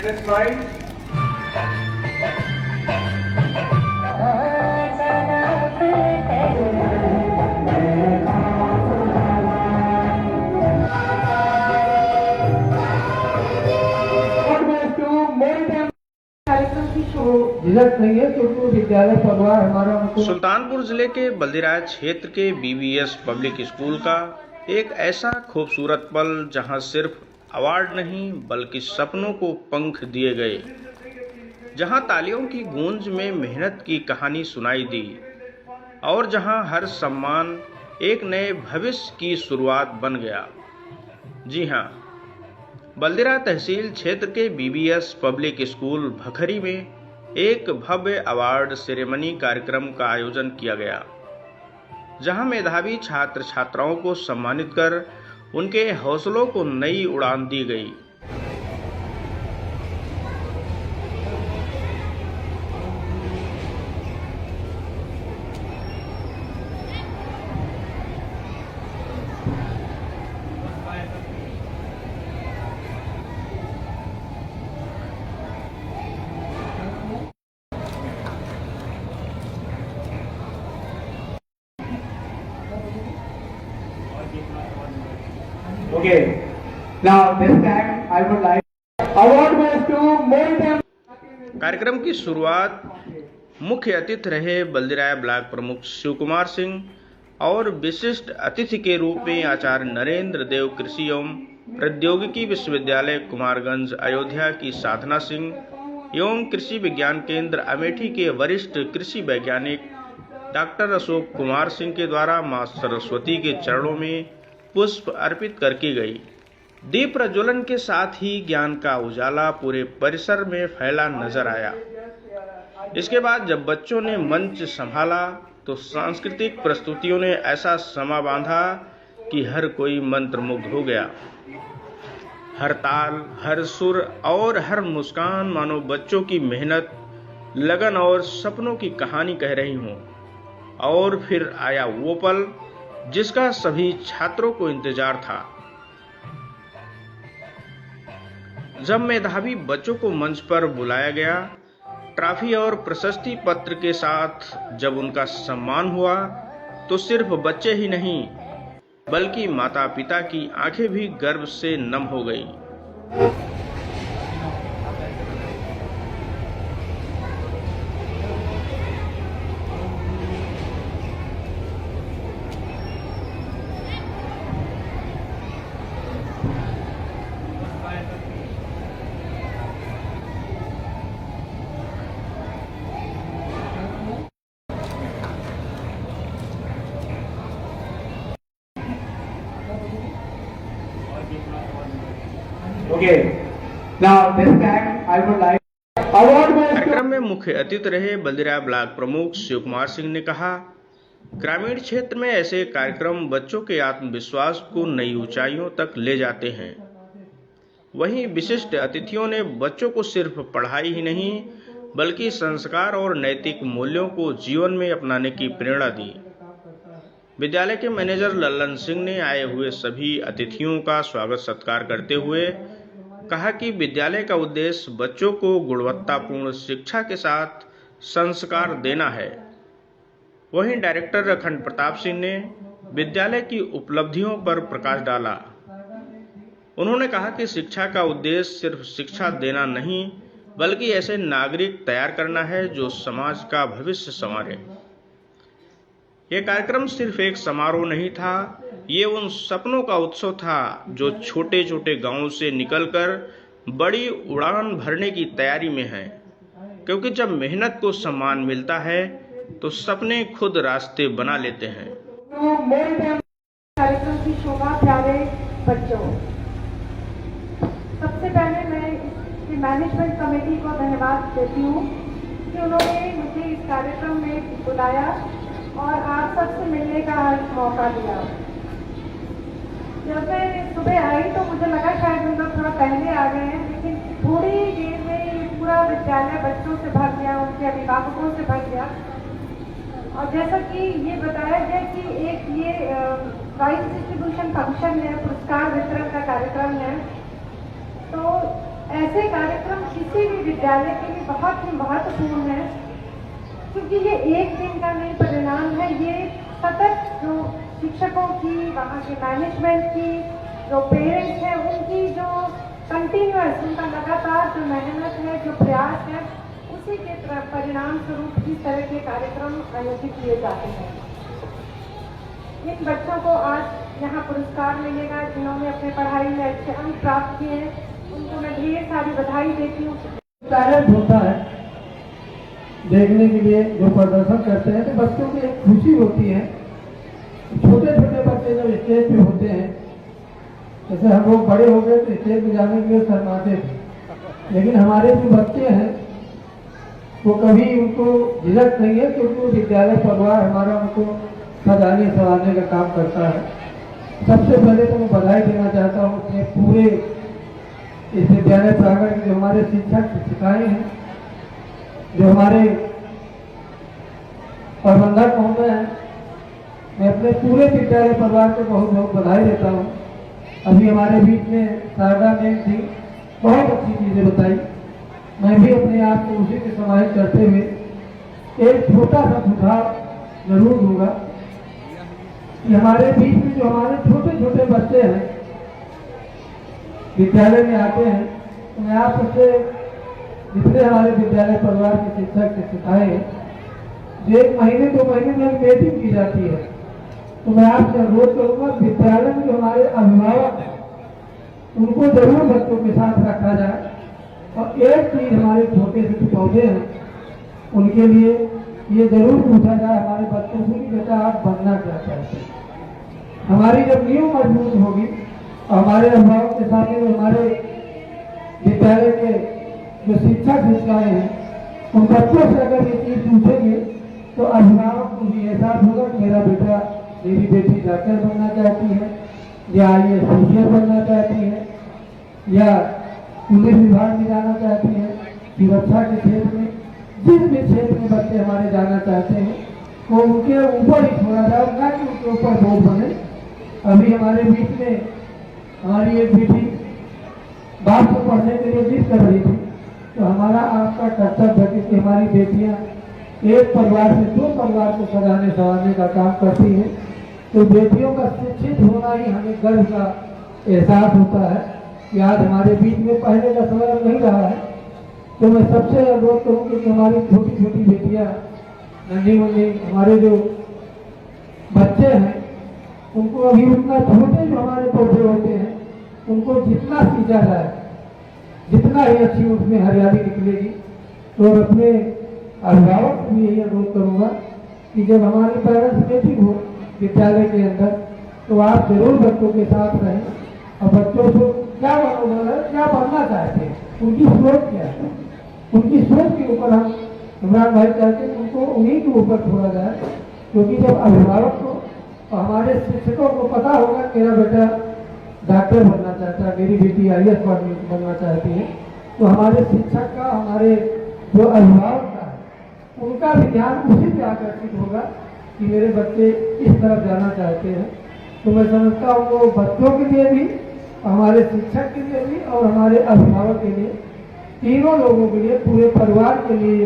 Let's ride. Sultanpur जिले के बल्दिराय क्षेत्र के बीवीएस पब्लिक स्कूल का एक ऐसा खूबसूरत पल जहां सिर्फ अवार्ड नहीं बल्कि सपनों को पंख दिए गए, जहां तालियों की गूंज में मेहनत की कहानी सुनाई दी और जहां हर सम्मान एक नए भविष्य की शुरुआत बन गया। जी हां, बल्दिराय तहसील क्षेत्र के बीवीएस पब्लिक स्कूल भखरी में एक भव्य अवार्ड सेरेमनी कार्यक्रम का आयोजन किया गया, जहां मेधावी छात्र छात्राओं को सम्मानित कर उनके हौसलों को नई उड़ान दी गई। Okay. Now this time I would like award goes to more than. कार्यक्रम की शुरुआत मुख्य अतिथि रहे बल्दिराय ब्लॉक प्रमुख शिव कुमार सिंह और विशिष्ट अतिथि के रूप में आचार्य नरेंद्र देव कृषि एवं प्रौद्योगिकी विश्वविद्यालय कुमारगंज अयोध्या की साधना सिंह एवं कृषि विज्ञान केंद्र अमेठी के वरिष्ठ कृषि वैज्ञानिक डॉक्टर अशोक कुमार सिंह के द्वारा मां सरस्वती के चरणों में पुष्प अर्पित करके गई। दीप प्रज्वलन के साथ ही ज्ञान का उजाला पूरे परिसर में फैला नजर आया। इसके बाद जब बच्चों ने मंच संभाला तो सांस्कृतिक प्रस्तुतियों ने ऐसा समा बांधा कि हर कोई मंत्रमुग्ध हो गया। हर ताल, हर सुर और हर मुस्कान मानो बच्चों की मेहनत, लगन और सपनों की कहानी कह रही हूं। और फिर आया वो पल जिसका सभी छात्रों को इंतजार था, जब मेधावी बच्चों को मंच पर बुलाया गया। ट्रॉफी और प्रशस्ति पत्र के साथ जब उनका सम्मान हुआ तो सिर्फ बच्चे ही नहीं बल्कि माता पिता की आंखें भी गर्व से नम हो गई। Okay. Now this time I would like award goes to. कार्यक्रम में मुख्य अतिथि रहे बल्दिराय ब्लॉक प्रमुख शिव कुमार सिंह ने कहा, ग्रामीण क्षेत्र में ऐसे कार्यक्रम बच्चों के आत्मविश्वास को नई ऊंचाइयों तक ले जाते हैं। वहीं विशिष्ट अतिथियों ने बच्चों को सिर्फ पढ़ाई ही नहीं बल्कि संस्कार और नैतिक मूल्यों को जीवन में अपनाने की प्रेरणा दी। विद्यालय के मैनेजर लल्लन सिंह ने आए हुए सभी अतिथियों का स्वागत सत्कार करते हुए कहा कि विद्यालय का उद्देश्य बच्चों को गुणवत्तापूर्ण शिक्षा के साथ संस्कार देना है। वहीं डायरेक्टर अखंड प्रताप सिंह ने विद्यालय की उपलब्धियों पर प्रकाश डाला। उन्होंने कहा कि शिक्षा का उद्देश्य सिर्फ शिक्षा देना नहीं बल्कि ऐसे नागरिक तैयार करना है जो समाज का भविष्य संवारे। यह कार्यक्रम सिर्फ एक समारोह नहीं था, ये उन सपनों का उत्सव था जो छोटे छोटे गांवों से निकलकर बड़ी उड़ान भरने की तैयारी में हैं। क्योंकि जब मेहनत को सम्मान मिलता है तो सपने खुद रास्ते बना लेते हैं। कार्यक्रम की शोभा प्यारे बच्चों, सबसे पहले मैं इसकी मैनेजमेंट कमेटी को धन्यवाद देती हूँ कि उन्होंने मुझे इस कार्यक्रम में बुलाया और आप सबसे मिलने का मौका दिया। जब मैं सुबह आई तो मुझे लगा शायद हम लोग थोड़ा पहले आ गए हैं, लेकिन थोड़ी देर में ये पूरा विद्यालय बच्चों से भर गया, उनके अभिभावकों से भर गया। और जैसा कि ये बताया गया कि एक ये प्राइज डिस्ट्रीब्यूशन फंक्शन है, पुरस्कार वितरण का कार्यक्रम है, तो ऐसे कार्यक्रम किसी भी विद्यालय के लिए बहुत ही महत्वपूर्ण है, क्योंकि ये एक दिन का नहीं परिणाम है, ये सतत जो शिक्षकों की, वहाँ के मैनेजमेंट की, जो पेरेंट्स हैं उनकी जो कंटिन्यूअस, उनका लगातार जो मेहनत है, जो प्रयास है, उसी के परिणाम स्वरूप इस तरह के कार्यक्रम आयोजित किए जाते हैं। इन बच्चों को आज यहाँ पुरस्कार मिलेगा जिन्होंने अपने पढ़ाई में अच्छे अंक प्राप्त किए हैं, उनको मैं ढेर सारी बधाई देती हूँ। टैलेंट होता है देखने के लिए, जो प्रदर्शन करते हैं तो बच्चों की एक खुशी होती है। छोटे छोटे बच्चे जब स्टेज पे होते हैं, जैसे हम लोग बड़े हो गए तो स्टेज पे जाने के लिए शर्माते थे, लेकिन हमारे जो बच्चे हैं वो कभी उनको झिझक नहीं है, क्योंकि विद्यालय परिवार हमारा उनको सजाने संवारने का काम करता है। सबसे पहले तो मैं बधाई देना चाहता हूँ अपने पूरे इस विद्यालय प्रांगण के जो हमारे शिक्षक शिक्षिकाएं हैं, जो हमारे प्रबंधक महोदय हैं, मैं अपने पूरे विद्यालय परिवार को बहुत बहुत बधाई देता हूँ। अभी हमारे बीच में शारदा मैम थी, बहुत अच्छी चीज़ें बताई। मैं भी अपने आप को उसी के समाहित करते हुए एक छोटा सा सुझाव जरूर दूंगा कि हमारे बीच में जो हमारे छोटे छोटे बच्चे हैं विद्यालय में आते हैं, तो मैं आपसे जितने हमारे विद्यालय परिवार के शिक्षक शिक्षिकाएं हैं, जो 1 महीने 2 महीने में मीटिंग की जाती है, तो मैं आपसे अनुरोध करूंगा विद्यालय में जो हमारे अभिभावक हैं उनको जरूर बच्चों के साथ रखा जाए। और एक चीज हमारे छोटे से पौधे हैं उनके लिए ये जरूर पूछा जाए हमारे बच्चों से कि बेटा आप बनना क्या चाहते हैं। हमारी जब नींव मजबूत होगी और हमारे अभिभावक के सामने जो हमारे विद्यालय के जो शिक्षक शिक्षिकाएं हैं उन बच्चों से अगर ये चीज पूछेंगे तो अभिभावक को भी एहसास होगा कि मेरा बेटा मेरी बेटी डॉक्टर बनना चाहती है, या ये टीचर बनना चाहती है, या पुलिस विभाग में जाना चाहती है, सुरक्षा के क्षेत्र में, जिस भी क्षेत्र में बच्चे हमारे जाना चाहते हैं वो उनके ऊपर ही छोड़ा जाए, ना कि उनके ऊपर बोझ बने। अभी हमारे बीच में हमारी एक बेटी बाप को पढ़ने के लिए जिद कर रही थी, तो हमारा आपका कर्तव्य है कि हमारी बेटियां एक परिवार से 2 परिवार को सजाने संवारने का काम करती हैं, तो बेटियों का शिक्षित होना ही हमें गर्व का एहसास होता है कि आज हमारे बीच में पहले का समय नहीं रहा है। तो मैं सबसे अनुरोध करूँगी कि हमारी छोटी छोटी बेटियां, नन्ही मुन्नी हमारे जो बच्चे हैं, उनको अभी उतना छोटे जो हमारे पौधे होते हैं उनको जितना सींचा जाए, जितना ही अच्छी उसमें हरियाली निकलेगी। तो अपने अभिभावक को भी यही अनुरोध करूँगा कि जब हमारी पेरेंट्स मीटिंग हो विद्यालय के अंदर, तो आप जरूर बच्चों के साथ रहें और बच्चों को क्या बनना चाहते हैं, उनकी सोच क्या है, उनकी सोच के ऊपर हम इमरान भाई चाहते हैं उनको उन्हीं के ऊपर छोड़ा जाए। क्योंकि जब अभिभावक को और हमारे शिक्षकों को पता होगा मेरा बेटा डॉक्टर बनना चाहता है, मेरी बेटी IAS बनना चाहती है, तो हमारे शिक्षक का, हमारे जो अभिभावक का है, उनका भी ध्यान उसी पे आकर्षित होगा कि मेरे बच्चे इस तरफ जाना चाहते हैं। तो मैं समझता हूँ वो बच्चों के लिए भी, हमारे शिक्षक के लिए भी और हमारे अभिभावक के लिए, तीनों लोगों के लिए, पूरे परिवार के लिए